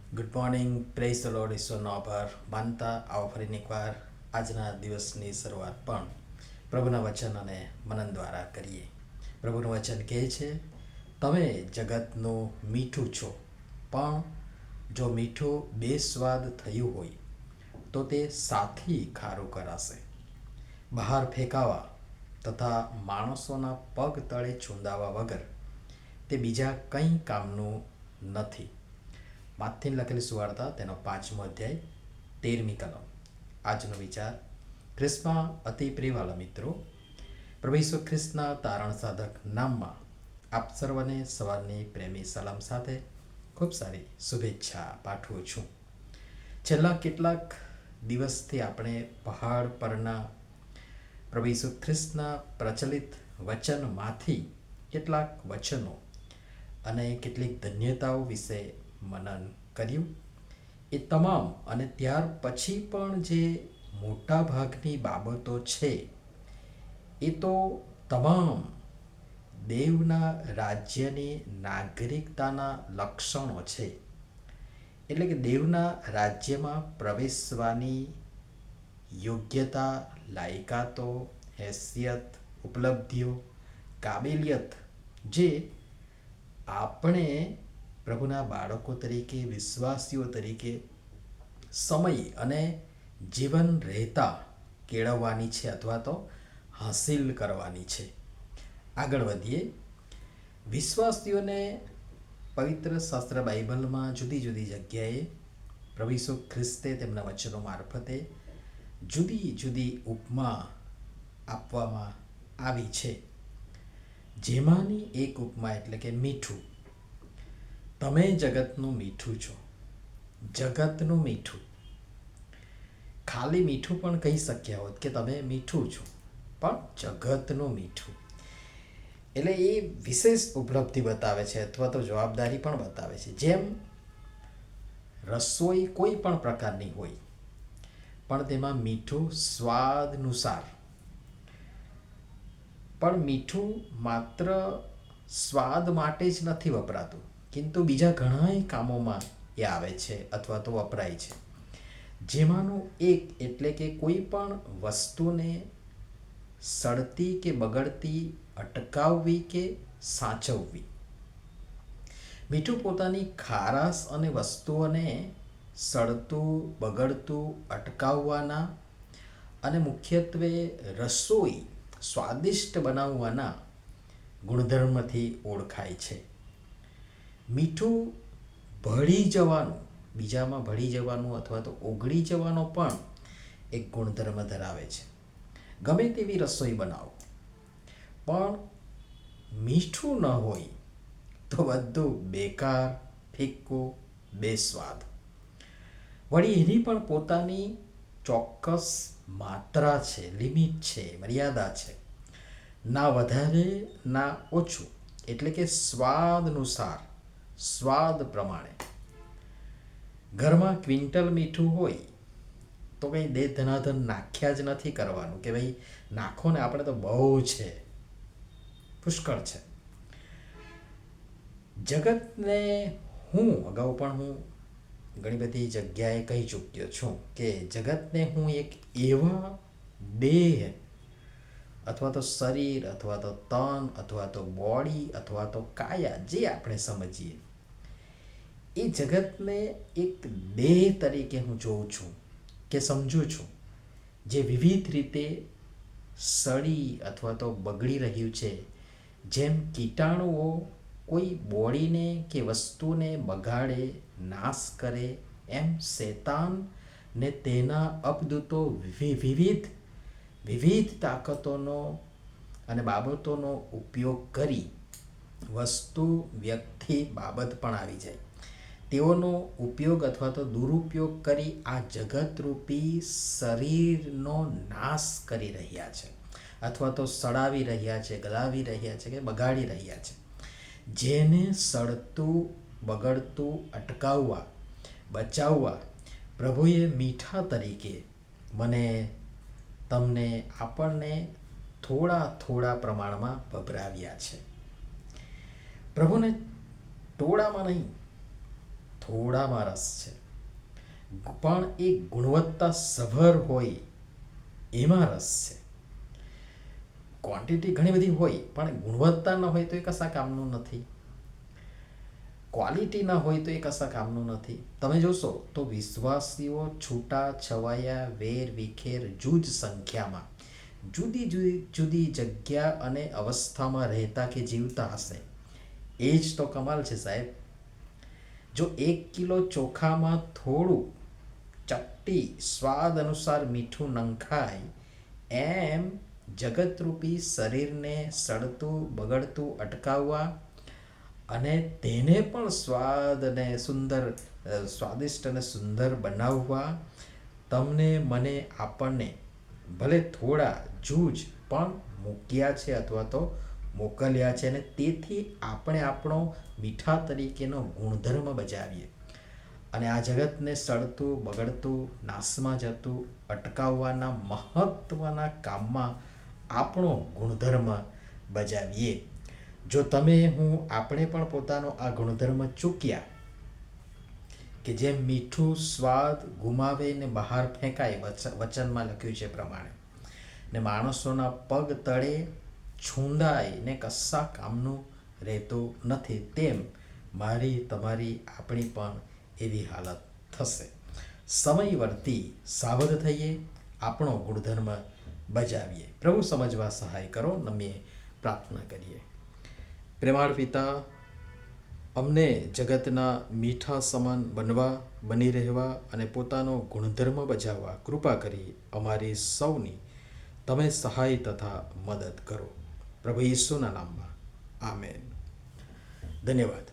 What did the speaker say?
Good morning, praise the lord, ઈશ્વરનો આભાર માનતા આવો ફરીને એકવાર આજના દિવસની શરૂઆત પણ પ્રભુના વચન અને મનન દ્વારા કરીએ. પ્રભુનું વચન કહે છે, તમે જગતનું મીઠું છો, પણ જો મીઠું બેસ્વાદ થયું હોય તો તે સાથી ખારું કરાશે, બહાર ફેંકાવા તથા માણસોના પગ તળે ચૂંદાવા વગર તે બીજા કંઈ કામનું નથી. માથીન લખેલી સુવાર્તા તેનો 5મો અધ્યાય 13મી કલમ. આજનો વિચાર. ખ્રિસ્તમાં અતિ પ્રિયવાલા મિત્રો, પ્રભુ ઈસુ ખ્રિસ્તના તારણ સાધક નામમાં આપ સર્વને સવારની પ્રેમી સલામ સાથે ખૂબ સારી શુભેચ્છા પાઠવું છું. છેલ્લા કેટલાક દિવસથી આપણે પહાડ પરના પ્રભુ ઈસુ ખ્રિસ્તના પ્રચલિત વચનમાંથી કેટલાક વચનો અને કેટલીક ધન્યતાઓ વિશે મનન કર્યું. એ તમામ અને ત્યાર પછી પણ જે મોટા ભાગની બાબતો છે એ તો તમામ દેવના રાજ્યની નાગરિકતાના લક્ષણો છે. એટલે કે દેવના રાજ્યમાં પ્રવેશવાની યોગ્યતા, લાયકાતો, હેસિયત, ઉપલબ્ધિઓ, કાબેલિયત જે આપણે પ્રભુના બાળકો તરીકે, વિશ્વાસીઓ તરીકે સમય અને જીવન રહેતા કેળવવાની છે અથવા તો હાસિલ કરવાની છે. આગળ વધીએ. વિશ્વાસીઓને પવિત્ર શાસ્ત્ર બાઇબલમાં જુદી જુદી જગ્યાએ પ્રભુ ઈસુ ખ્રિસ્તે તેમના વચનો મારફતે જુદી જુદી ઉપમા આપવામાં આવી છે. જેમાંની એક ઉપમા એટલે કે મીઠું. તમે જગતનું મીઠું છો. જગતનું મીઠું. ખાલી મીઠું પણ કહી શક્યા હોત કે તમે મીઠું છો, પણ જગતનું મીઠું એટલે એ વિશેષ ઉપલબ્ધિ બતાવે છે અથવા તો જવાબદારી પણ બતાવે છે. જેમ રસોઈ કોઈ પણ પ્રકારની હોય, પણ તેમાં મીઠું સ્વાદનુસાર, પણ મીઠું માત્ર સ્વાદ માટે જ નથી વપરાતું, કિંતુ બીજા ઘણા કામોમાં એ આવે છે અથવા તો વપરાય છે. જેમાંનું એક એટલે કે કોઈ પણ વસ્તુને સડતી કે બગડતી અટકાવવી કે સાચવવી. મીઠું પોતાની ખારાશ અને વસ્તુઓને સડતું, બગડતું અટકાવવાના અને મુખ્યત્વે રસોઈ સ્વાદિષ્ટ બનાવવાના ગુણધર્મથી ઓળખાય છે. મીઠું ભળી જવાનું, બીજામાં ભળી જવાનું અથવા તો ઓગળી જવાનો પણ એક ગુણધર્મ ધરાવે છે. ગમે તેવી રસોઈ બનાવો, પણ મીઠું ન હોય તો બધું બેકાર, ફિક્કું, બેસ્વાદ. વળી એની પણ પોતાની ચોક્કસ માત્રા છે, લિમિટ છે, મર્યાદા છે. ના વધારે ના ઓછું, એટલે કે સ્વાદ અનુસાર, સ્વાદ પ્રમાણે. ઘરમાં ક્વિન્ટલ મીઠું હોય તો કંઈ દે ધનાધન નાખ્યા જ નથી કરવાનું કે ભાઈ નાખો ને, આપણે તો બહુ છે, પુષ્કળ છે. જગતને અગાઉ પણ હું ઘણી બધી જગ્યાએ કહી ચૂક્યો છું કે જગતને હું એક એવા દેહ અથવા તો શરીર અથવા તો તન અથવા તો બોડી અથવા તો કાયા, જે આપણે સમજીએ, એ જગતને એક દેહ તરીકે હું જોઉં છું કે સમજું છું, જે વિવિધ રીતે સડી અથવા તો બગડી રહ્યું છે. જેમ કીટાણુઓ કોઈ બોડીને કે વસ્તુને બગાડે, નાશ કરે, એમ શૈતાન ને તેના અપદૂતો વિવિધ તાકાતોનો અને બાબતોનો ઉપયોગ કરી, વસ્તુ, વ્યક્તિ, બાબત પણ આવી જાય, તેઓનો ઉપયોગ અથવા તો દુરુપયોગ કરી આ જગતરૂપી શરીરનો નાશ કરી રહ્યા છે અથવા તો સડાવી રહ્યા છે, ગલાવી રહ્યા છે કે બગાડી રહ્યા છે. જેને સડતું, બગડતું અટકાવવા, બચાવવા પ્રભુએ મીઠા તરીકે મને, તમને, આપણને થોડા પ્રમાણમાં ભભરાવ્યા છે. પ્રભુને ટોળામાં નહીં, થોડામાં રસ છે, પણ એ ગુણવત્તા સભર હોય એમાં રસ છે. ક્વોન્ટિટી ઘણી બધી હોય પણ ગુણવત્તા ન હોય તો એ કશા કામનું નથી. ક્વોલિટી ન હોય તો એ કશા કામનું નથી. તમે જોશો તો વિશ્વાસીઓ છૂટા છવાયા વેર વિખેર જૂજ સંખ્યામાં જુદી જુદી જગ્યા અને અવસ્થામાં રહેતા કે જીવતા હશે. એ જ તો કમાલ છે સાહેબ. જો 1 કિલો ચોખામાં થોડું ચપટી સ્વાદ અનુસાર મીઠું નંખાય, એમ જગતરૂપી શરીરને સડતું બગડતું અટકાવવા અને તેને પણ સ્વાદિષ્ટ અને સુંદર બનાવવા તમને મને આપણને ભલે થોડા જૂજ પણ મૂક્યા છે અથવા તો મોકલ્યા છે, અને તેથી આપણે આપણો મીઠા તરીકેનો ગુણધર્મ બજાવીએ અને આ જગતને સડતું બગડતું નાશમાં જતું અટકાવવાના મહત્વના કામમાં આપણો ગુણધર્મ બજાવીએ. જો તમે હું આપણે પણ પોતાનો આ ગુણધર્મ ચૂક્યા કે જેમ મીઠું સ્વાદ ગુમાવે ને બહાર ફેંકાય, વચનમાં લખ્યું છે પ્રમાણે, ને માણસોના પગ તળે છૂંદાય ને કશા કામનું રહેતું નથી, તેમ મારી તમારી આપણી પણ એવી હાલત થશે. સમય વર્તી સાવધ થઈએ, આપણો ગુણધર્મ બજાવીએ. પ્રભુ સમજવા સહાય કરો. નમીએ પ્રાર્થના કરીએ. પ્રેમાળ પિતા, અમને જગતના મીઠા સમાન બની રહેવા અને પોતાનો ગુણધર્મ બજાવવા કૃપા કરી અમારી સૌની તમે સહાય તથા મદદ કરો. પ્રભુ ઈસુના નામમાં આમેન. ધન્યવાદ.